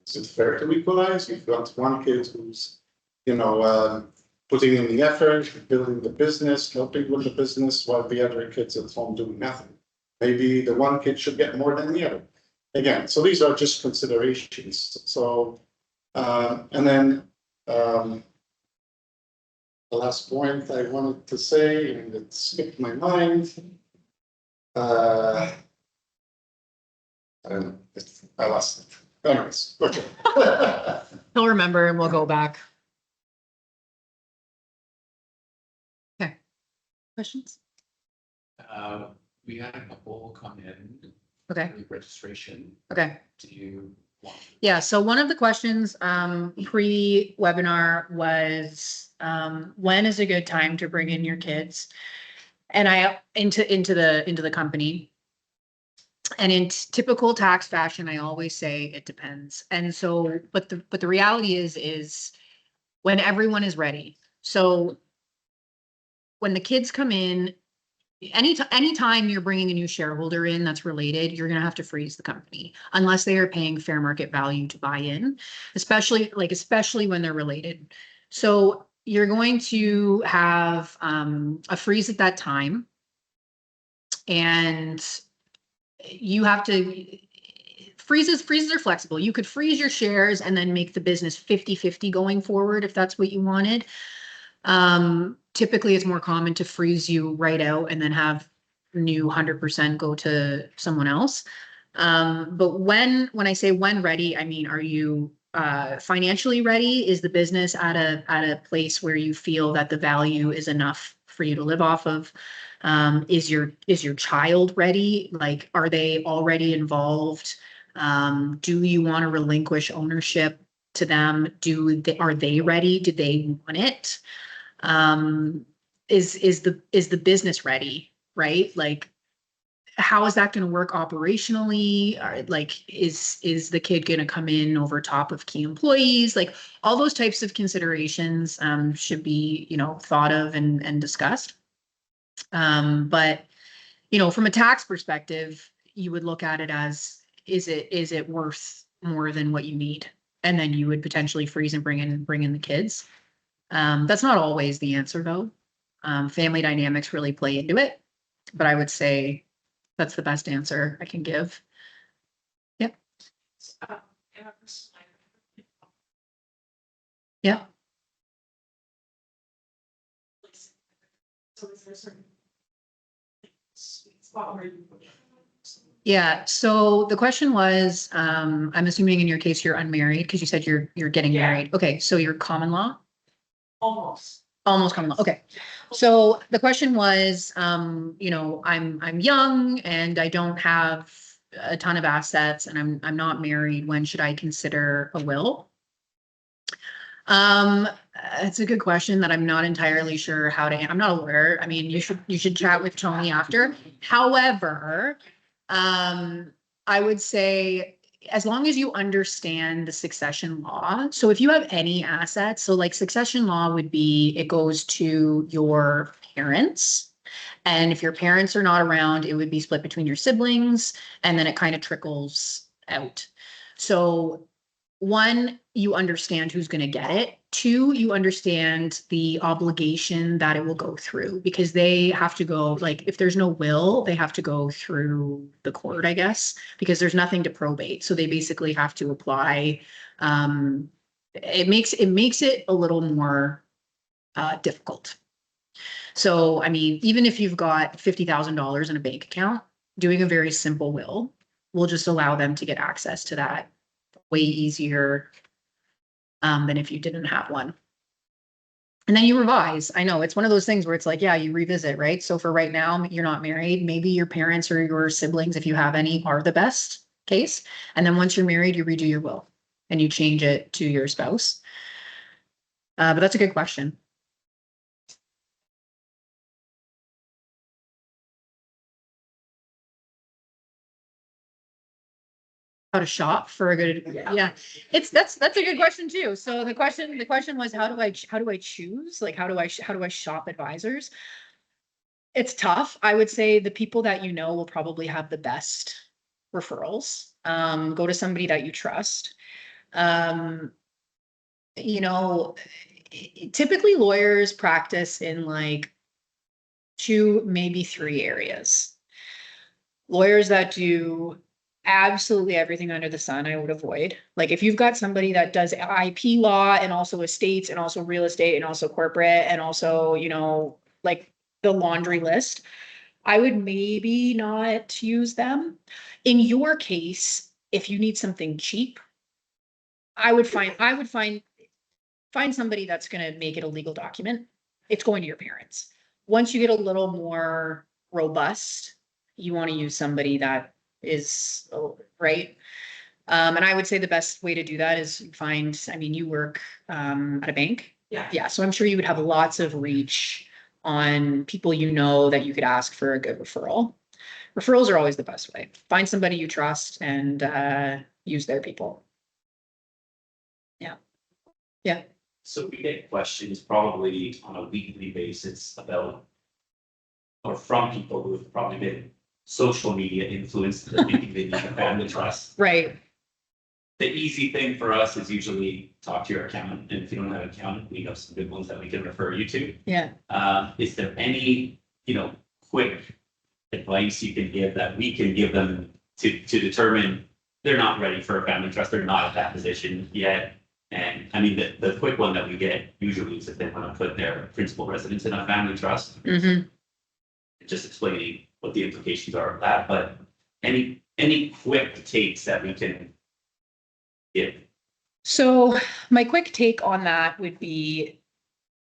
is it fair to equalize? You've got one kid who's, putting in the effort, building the business, helping with the business, while the other kids at home doing nothing. Maybe the one kid should get more than the other. Again, so these are just considerations. So, and then the last point I wanted to say, and it skipped my mind. I lost it. Anyways, okay. He'll remember and we'll go back. Okay. Questions? We had a couple come in. Okay. Registration. Okay. Do you want? Yeah. So one of the questions pre-webinar was when is a good time to bring in your kids? And into the company. And in typical tax fashion, I always say it depends. And so, but the reality is when everyone is ready. So when the kids come in, anytime you're bringing a new shareholder in that's related, you're going to have to freeze the company unless they are paying fair market value to buy in, especially when they're related. So you're going to have a freeze at that time. And you have to freezes are flexible. You could freeze your shares and then make the business 50-50 going forward if that's what you wanted. Typically it's more common to freeze you right out and then have new 100% go to someone else. But when I say when ready, I mean, are you financially ready? Is the business at a place where you feel that the value is enough for you to live off of? Is your child ready? Like, are they already involved? Do you want to relinquish ownership to them? Are they ready? Do they want it? Is the business ready? Right? Like, how is that going to work operationally? Is the kid going to come in over top of key employees? Like, all those types of considerations should be, thought of and discussed. But, from a tax perspective, you would look at it as, is it worth more than what you need? And then you would potentially freeze and bring in the kids. That's not always the answer though. Family dynamics really play into it, but I would say that's the best answer I can give. Yep. Yeah. So is there a certain spot where you? Yeah. So the question was, I'm assuming in your case you're unmarried because you said you're getting married. Okay, so you're common law. Almost common law. Okay. So the question was, I'm young and I don't have a ton of assets and I'm not married. When should I consider a will? It's a good question that I'm not entirely sure how to. I'm not a lawyer. I mean, you should chat with Tony after. However, I would say, as long as you understand the succession law. So if you have any assets, so like succession law would be, it goes to your parents. And if your parents are not around, it would be split between your siblings, and then it kind of trickles out. So one, you understand who's going to get it. Two, you understand the obligation that it will go through, because they have to go, like, if there's no will, they have to go through the court, I guess, because there's nothing to probate. So they basically have to apply. It makes it a little more difficult. So, I mean, even if you've got $50,000 in a bank account, doing a very simple will just allow them to get access to that way easier than if you didn't have one. And then you revise. I know it's one of those things where it's like, yeah, you revisit, right? So for right now, you're not married. Maybe your parents or your siblings, if you have any, are the best case. And then once you're married, you redo your will and you change it to your spouse. But that's a good question. How to shop for a good, yeah, that's a good question too. So the question was, how do I choose, like, how do I shop advisors? It's tough. I would say the people that you know will probably have the best referrals. Go to somebody that you trust. um you know, typically lawyers practice in like 2, maybe 3 areas. Lawyers that do absolutely everything under the sun, I would avoid. Like if you've got somebody that does IP law and also estates and also real estate and also corporate and also, you know, like the laundry list, I would maybe not use them. In your case, if you need something cheap, I would find somebody that's going to make it a legal document. It's going to your parents. Once you get a little more robust, you want to use somebody that is right. And I would say the best way to do that is find, I mean, you work at a bank. Yeah. Yeah. So I'm sure you would have lots of reach on people you know that you could ask for a good referral. Referrals are always the best way. Find somebody you trust and use their people. Yeah. Yeah. So we get questions probably on a weekly basis about, or from people who have probably been social media influenced into thinking they need a family trust. Right. The easy thing for us is usually talk to your accountant, and if you don't have an accountant, we have some good ones that we can refer you to. Yeah. Is there any, quick advice you can give that we can give them to determine they're not ready for a family trust, they're not at that position yet? And I mean, the quick one that we get usually is if they want to put their principal residence in a family trust, Mm-hmm. just explaining what the implications are of that. But any quick takes that we can give? So my quick take on that would be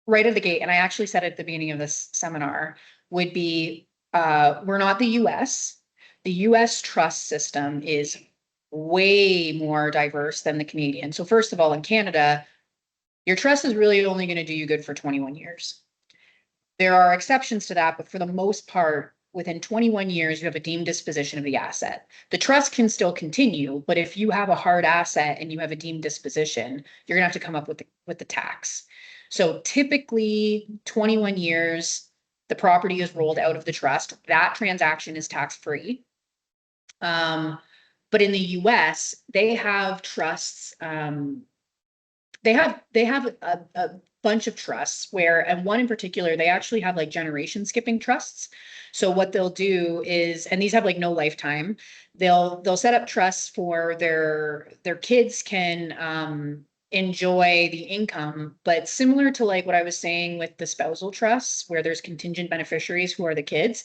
right at the gate, and I actually said it at the beginning of this seminar, would be we're not the US. The US trust system is way more diverse than the Canadian. So first of all, in Canada, your trust is really only going to do you good for 21 years. There are exceptions to that, but for the most part, within 21 years, you have a deemed disposition of the asset. The trust can still continue, but if you have a hard asset and you have a deemed disposition, you're gonna have to come up with the tax. So typically 21 years, the property is rolled out of the trust. That transaction is tax-free. But in the US, they have trusts. They have a bunch of trusts where, and one in particular, they actually have like generation skipping trusts. So what they'll do is, and these have like no lifetime, they'll set up trusts for their kids can enjoy the income, but similar to like what I was saying with the spousal trusts, where there's contingent beneficiaries who are the kids,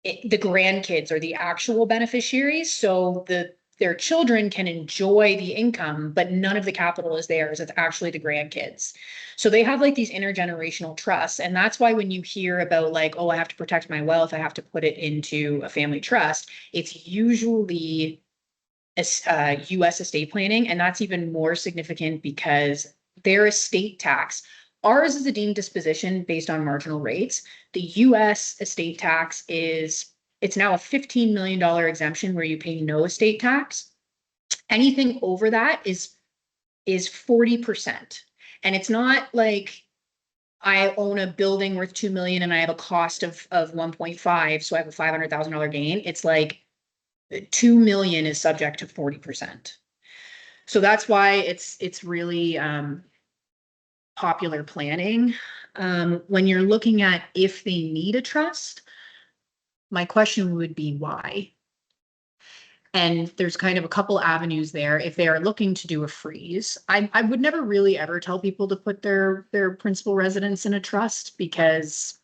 the grandkids are the actual beneficiaries. So their children can enjoy the income, but none of the capital is theirs. It's actually the grandkids. So they have like these intergenerational trusts. And that's why when you hear about like, oh, I have to protect my wealth, I have to put it into a family trust, it's usually US estate planning. And that's even more significant because their estate tax, ours is a deemed disposition based on marginal rates. The US estate tax it's now a $15 million exemption where you pay no estate tax. Anything over that is 40%. And it's not like I own a building worth 2 million and I have a cost of 1.5, so I have a $500,000 gain. It's like 2 million is subject to 40%. So that's why it's really popular planning. When you're looking at if they need a trust, my question would be why? And there's kind of a couple avenues there. If they are looking to do a freeze, I would never really ever tell people to put their principal residence in a trust because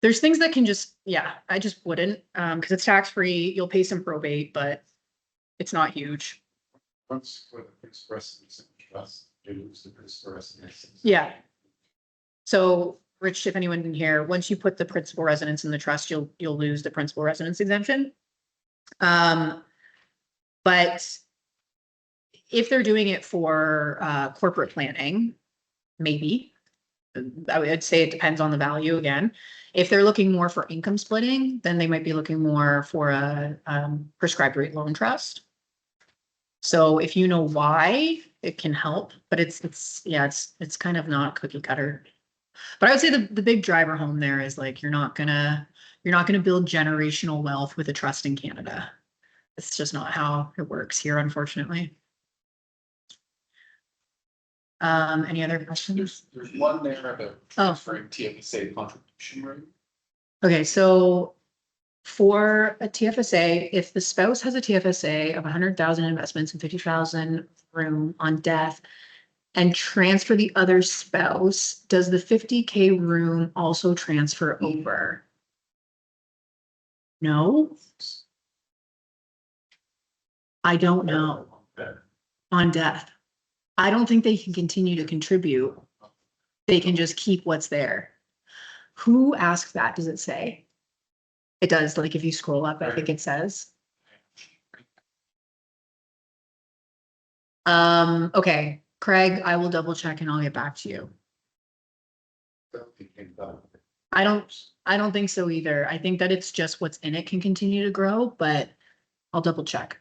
there's things that can just, yeah, I just wouldn't, because it's tax-free, you'll pay some probate, but it's not huge. Once for the principal residence and trust, you lose the principal residence. Yeah. So Rich, if anyone can hear, once you put the principal residence in the trust, you'll lose the principal residence exemption. But if they're doing it for corporate planning, maybe. I would say it depends on the value again. If they're looking more for income splitting, then they might be looking more for a prescribed rate loan trust. So if you know why, it can help, but it's kind of not cookie cutter. But I would say the big driver home there is like you're not gonna build generational wealth with a trust in Canada. It's just not how it works here, unfortunately. Any other questions? There's one there about transferring TFSA contribution rate. Okay, so for a TFSA, if the spouse has a TFSA of 100,000 investments and 50,000 room on death and transfer the other spouse, does the 50K room also transfer over? No. I don't know. On death. I don't think they can continue to contribute. They can just keep what's there. Who asked that? Does it say? It does. Like if you scroll up, I think it says. Okay, Craig, I will double check and I'll get back to you. I don't think so either. I think that it's just what's in it can continue to grow, but I'll double check.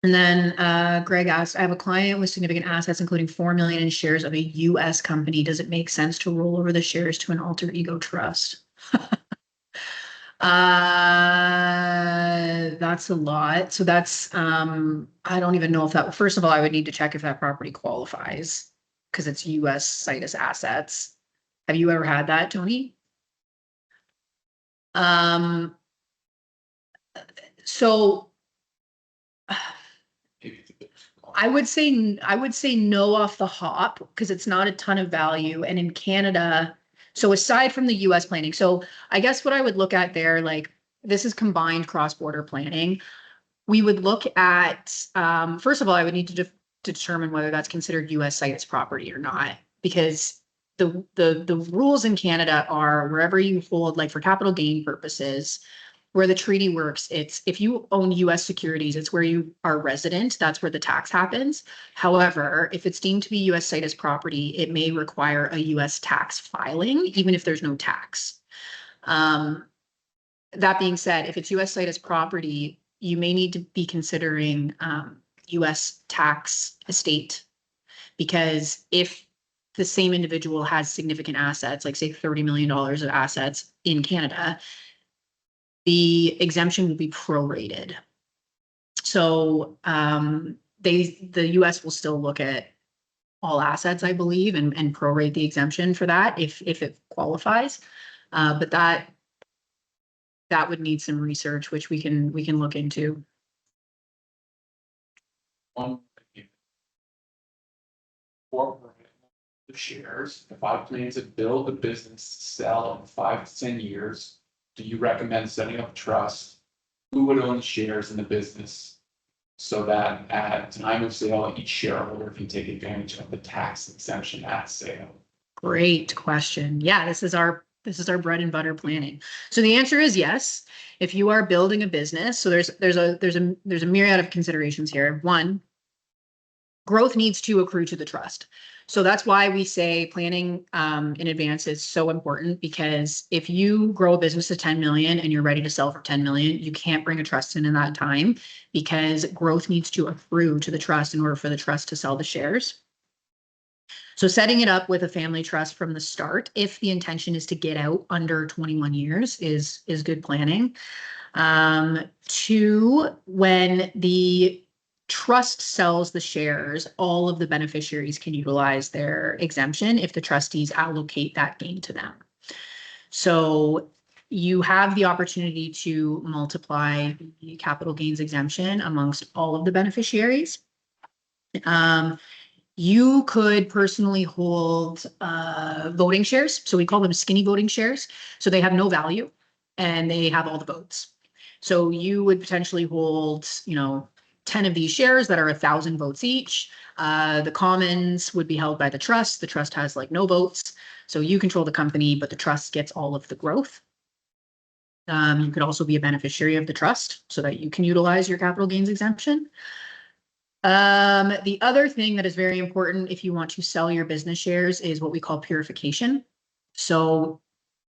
And then Greg asked, I have a client with significant assets, including 4 million in shares of a US company. Does it make sense to roll over the shares to an alter ego trust? That's a lot. So that's, I don't even know if that, first of all, I would need to check if that property qualifies because it's US situs assets. Have you ever had that, Tony? So I would say no off the hop because it's not a ton of value. And in Canada, so aside from the US planning, so I guess what I would look at there, like this is combined cross-border planning. We would look at, first of all, I would need to determine whether that's considered US situs property or not, because the rules in Canada are wherever you hold, like for capital gain purposes, where the treaty works, it's if you own US securities, it's where you are resident, that's where the tax happens. However, if it's deemed to be US situs property, it may require a US tax filing, even if there's no tax. That being said, if it's US situs property, you may need to be considering US tax estate, because if the same individual has significant assets, like say $30 million of assets in Canada, the exemption will be prorated. So the US will still look at all assets, I believe, and prorate the exemption for that if it qualifies. But that would need some research, which we can look into. For the shares, if I plan to build a business, sell in 5 to 10 years, do you recommend setting up a trust? Who would own the shares in the business so that at time of sale, each shareholder can take advantage of the tax exemption at sale? Great question. Yeah, this is our bread and butter planning. So the answer is yes. If you are building a business, so there's a myriad of considerations here. One, growth needs to accrue to the trust. So that's why we say planning in advance is so important, because if you grow a business to 10 million and you're ready to sell for 10 million, you can't bring a trust in that time, because growth needs to accrue to the trust in order for the trust to sell the shares. So setting it up with a family trust from the start, if the intention is to get out under 21 years, is good planning. Two, when the trust sells the shares, all of the beneficiaries can utilize their exemption if the trustees allocate that gain to them. So you have the opportunity to multiply the capital gains exemption amongst all of the beneficiaries. You could personally hold voting shares. So we call them skinny voting shares. So they have no value and they have all the votes. So you would potentially hold, 10 of these shares that are 1,000 votes each. The commons would be held by the trust. The trust has like no votes. So you control the company, but the trust gets all of the growth. You could also be a beneficiary of the trust so that you can utilize your capital gains exemption. The other thing that is very important if you want to sell your business shares is what we call purification. So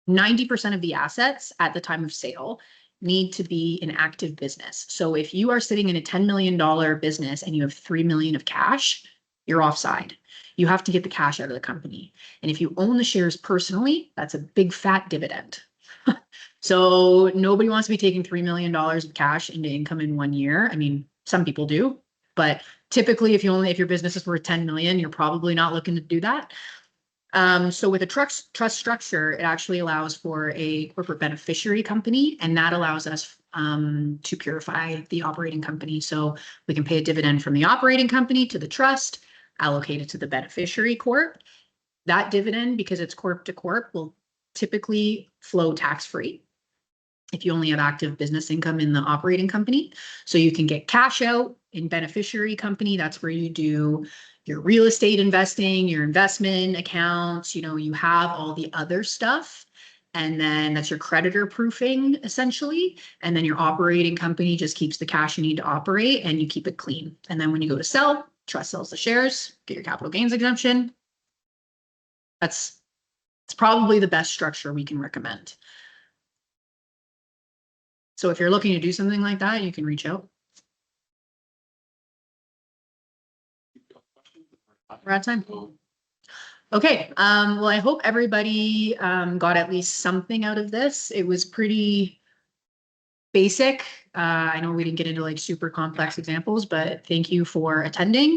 90% of the assets at the time of sale need to be an active business. So if you are sitting in a $10 million business and you have 3 million of cash, you're offside. You have to get the cash out of the company. And if you own the shares personally, that's a big fat dividend. So nobody wants to be taking $3 million of cash into income in 1 year. I mean, some people do, but typically if your business is worth 10 million, you're probably not looking to do that. So with a trust structure, it actually allows for a corporate beneficiary company, and that allows us to purify the operating company. So we can pay a dividend from the operating company to the trust, allocate it to the beneficiary corp. That dividend, because it's corp to corp, will typically flow tax-free if you only have active business income in the operating company. So you can get cash out in beneficiary company. That's where you do your real estate investing, your investment accounts, you have all the other stuff. And then that's your creditor proofing essentially. And then your operating company just keeps the cash you need to operate and you keep it clean. And then when you go to sell, trust sells the shares, get your capital gains exemption. It's probably the best structure we can recommend. So if you're looking to do something like that, you can reach out. We're out of time. Okay, well, I hope everybody got at least something out of this. It was pretty basic. I know we didn't get into like super complex examples, but thank you for attending.